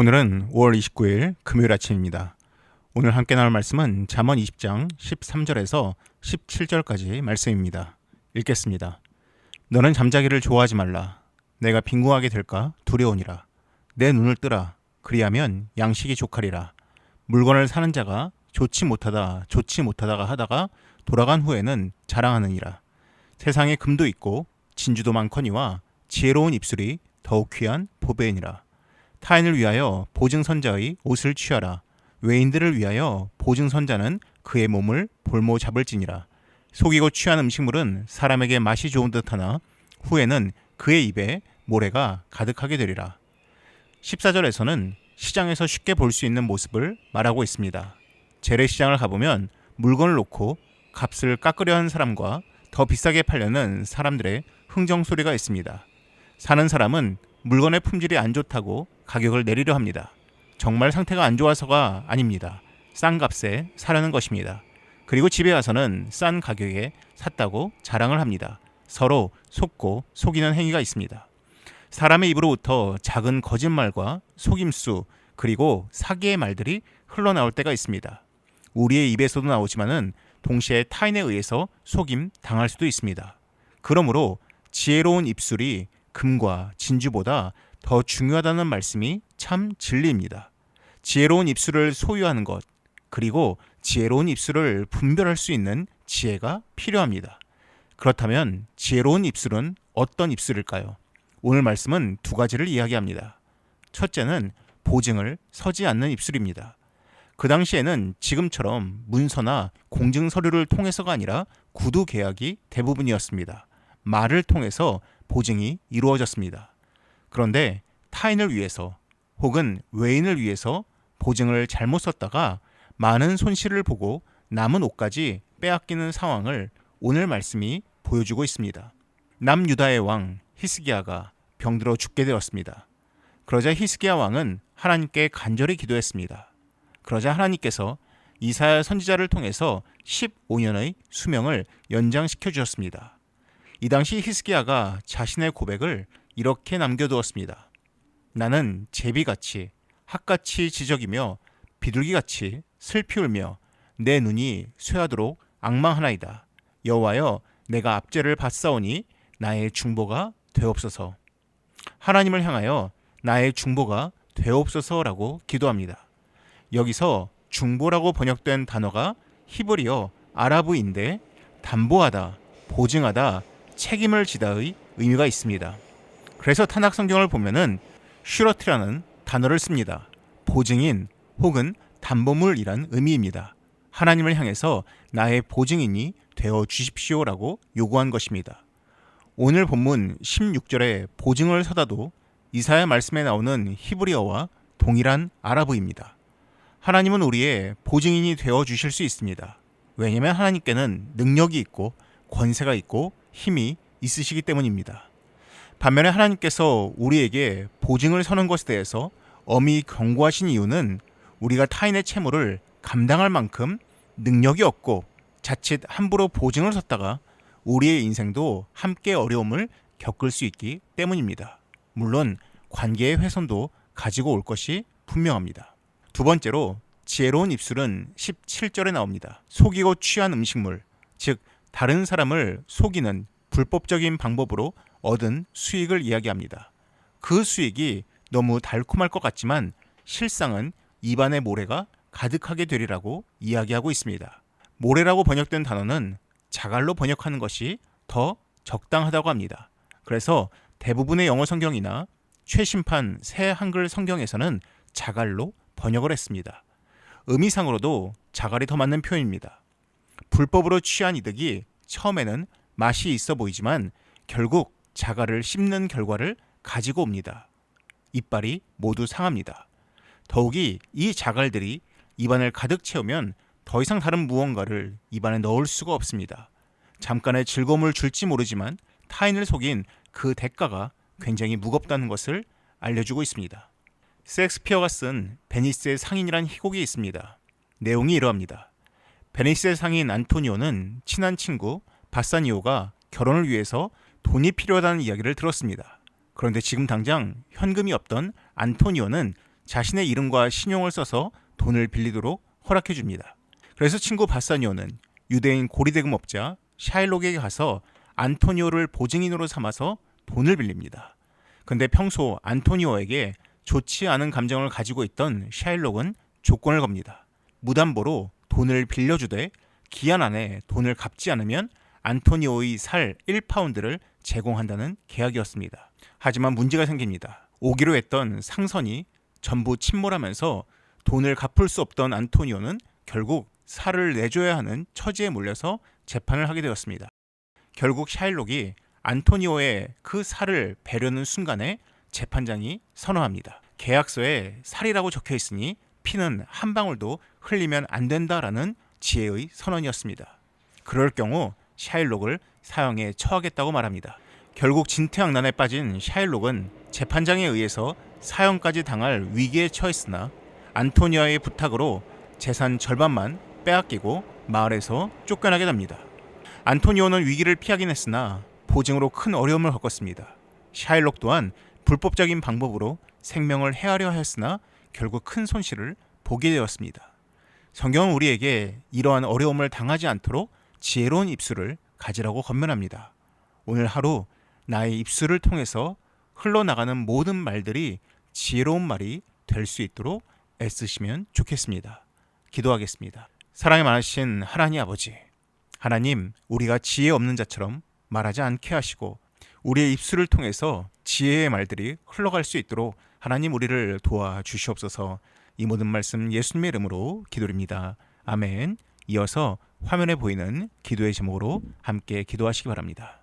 오늘은 5월 29일 금요일 아침입니다. 오늘 함께 나눌 말씀은 잠언 20장 13절에서 17절까지 말씀입니다. 읽겠습니다. 너는 잠자기를 좋아하지 말라. 내가 빈궁하게 될까 두려우니라. 내 눈을 뜨라. 그리하면 양식이 족하리라. 물건을 사는 자가 좋지 못하다가 하다가 돌아간 후에는 자랑하느니라. 세상에 금도 있고 진주도 많거니와 지혜로운 입술이 더욱 귀한 보배이니라. 타인을 위하여 보증선자의 옷을 취하라. 외인들을 위하여 보증선자는 그의 몸을 볼모 잡을지니라. 속이고 취한 음식물은 사람에게 맛이 좋은 듯하나 후에는 그의 입에 모래가 가득하게 되리라. 14절에서는 시장에서 쉽게 볼 수 있는 모습을 말하고 있습니다. 재래시장을 가보면 물건을 놓고 값을 깎으려 하는 사람과 더 비싸게 팔려는 사람들의 흥정소리가 있습니다. 사는 사람은 물건의 품질이 안 좋다고 가격을 내리려 합니다. 정말 상태가 안 좋아서가 아닙니다. 싼 값에 사려는 것입니다. 그리고 집에 와서는 싼 가격에 샀다고 자랑을 합니다. 서로 속고 속이는 행위가 있습니다. 사람의 입으로부터 작은 거짓말과 속임수 그리고 사기의 말들이 흘러나올 때가 있습니다. 우리의 입에서도 나오지만은 동시에 타인에 의해서 속임 당할 수도 있습니다. 그러므로 지혜로운 입술이 금과 진주보다 더 중요하다는 말씀이 참 진리입니다. 지혜로운 입술을 소유하는 것, 그리고 지혜로운 입술을 분별할 수 있는 지혜가 필요합니다. 그렇다면 지혜로운 입술은 어떤 입술일까요? 오늘 말씀은 두 가지를 이야기합니다. 첫째는 보증을 서지 않는 입술입니다. 그 당시에는 지금처럼 문서나 공증 서류를 통해서가 아니라 구두 계약이 대부분이었습니다. 말을 통해서 보증이 이루어졌습니다. 그런데 타인을 위해서 혹은 외인을 위해서 보증을 잘못 썼다가 많은 손실을 보고 남은 옷까지 빼앗기는 상황을 오늘 말씀이 보여주고 있습니다. 남유다의 왕 히스기야가 병들어 죽게 되었습니다. 그러자 히스기야 왕은 하나님께 간절히 기도했습니다. 그러자 하나님께서 이사야 선지자를 통해서 15년의 수명을 연장시켜 주셨습니다. 이 당시 히스기야가 자신의 고백을 이렇게 남겨두었습니다. 나는 제비같이 학같이 지적이며 비둘기같이 슬피 울며 내 눈이 쇠하도록 앙망하나이다. 여호와여 내가 압제를 받사오니 나의 중보가 되옵소서. 하나님을 향하여 나의 중보가 되옵소서라고 기도합니다. 여기서 중보라고 번역된 단어가 히브리어 아라브인데 담보하다, 보증하다, 책임을 지다의 의미가 있습니다. 그래서 탄학 성경을 보면은 슈러티라는 단어를 씁니다. 보증인 혹은 담보물이란 의미입니다. 하나님을 향해서 나의 보증인이 되어 주십시오라고 요구한 것입니다. 오늘 본문 16절에 보증을 서다도 이사야 말씀에 나오는 히브리어와 동일한 아라브입니다. 하나님은 우리의 보증인이 되어 주실 수 있습니다. 왜냐하면 하나님께는 능력이 있고 권세가 있고 힘이 있으시기 때문입니다. 반면에 하나님께서 우리에게 보증을 서는 것에 대해서 엄히 경고하신 이유는 우리가 타인의 채무를 감당할 만큼 능력이 없고 자칫 함부로 보증을 섰다가 우리의 인생도 함께 어려움을 겪을 수 있기 때문입니다. 물론 관계의 훼손도 가지고 올 것이 분명합니다. 두 번째로 지혜로운 입술은 17절에 나옵니다. 속이고 취한 음식물, 즉 다른 사람을 속이는 불법적인 방법으로 얻은 수익을 이야기합니다. 그 수익이 너무 달콤할 것 같지만 실상은 입안에 모래가 가득하게 되리라고 이야기하고 있습니다. 모래라고 번역된 단어는 자갈로 번역하는 것이 더 적당하다고 합니다. 그래서 대부분의 영어 성경이나 최신판 새 한글 성경에서는 자갈로 번역을 했습니다. 의미상으로도 자갈이 더 맞는 표현입니다. 불법으로 취한 이득이 처음에는 맛이 있어 보이지만 결국 자갈을 씹는 결과를 가지고 옵니다. 이빨이 모두 상합니다. 더욱이 이 자갈들이 입안을 가득 채우면 더 이상 다른 무언가를 입안에 넣을 수가 없습니다. 잠깐의 즐거움을 줄지 모르지만 타인을 속인 그 대가가 굉장히 무겁다는 것을 알려주고 있습니다. 셰익스피어가 쓴 베니스의 상인이란 희곡이 있습니다. 내용이 이러합니다. 베니스의 상인 안토니오는 친한 친구 바사니오가 결혼을 위해서 돈이 필요하다는 이야기를 들었습니다. 그런데 지금 당장 현금이 없던 안토니오는 자신의 이름과 신용을 써서 돈을 빌리도록 허락해 줍니다. 그래서 친구 바사니오는 유대인 고리대금업자 샤일록에게 가서 안토니오를 보증인으로 삼아서 돈을 빌립니다. 근데 평소 안토니오에게 좋지 않은 감정을 가지고 있던 샤일록은 조건을 겁니다. 무담보로 돈을 빌려주되 기한 안에 돈을 갚지 않으면 안토니오의 살 1파운드를 제공한다는 계약이었습니다. 하지만 문제가 생깁니다. 오기로 했던 상선이 전부 침몰하면서 돈을 갚을 수 없던 안토니오는 결국 살을 내줘야 하는 처지에 몰려서 재판을 하게 되었습니다. 결국 샤일록이 안토니오의 그 살을 베려는 순간에 재판장이 선언합니다. 계약서에 살이라고 적혀 있으니 피는 한 방울도 흘리면 안 된다라는 지혜의 선언이었습니다. 그럴 경우 샤일록을 사형에 처하겠다고 말합니다. 결국 진퇴양난에 빠진 샤일록은 재판장에 의해서 사형까지 당할 위기에 처했으나 안토니오의 부탁으로 재산 절반만 빼앗기고 마을에서 쫓겨나게 됩니다. 안토니오는 위기를 피하긴 했으나 보증으로 큰 어려움을 겪었습니다. 샤일록 또한 불법적인 방법으로 생명을 해하려 하였으나 결국 큰 손실을 보게 되었습니다. 성경은 우리에게 이러한 어려움을 당하지 않도록 지혜로운 입술을 가지라고 권면합니다. 오늘 하루 나의 입술을 통해서 흘러나가는 모든 말들이 지혜로운 말이 될 수 있도록 애쓰시면 좋겠습니다. 기도하겠습니다. 사랑이 많으신 하나님 아버지, 하나님, 우리가 지혜 없는 자처럼 말하지 않게 하시고 우리의 입술을 통해서 지혜의 말들이 흘러갈 수 있도록 하나님 우리를 도와주시옵소서. 이 모든 말씀 예수님의 이름으로 기도드립니다. 아멘. 이어서 화면에 보이는 기도의 제목으로 함께 기도하시기 바랍니다.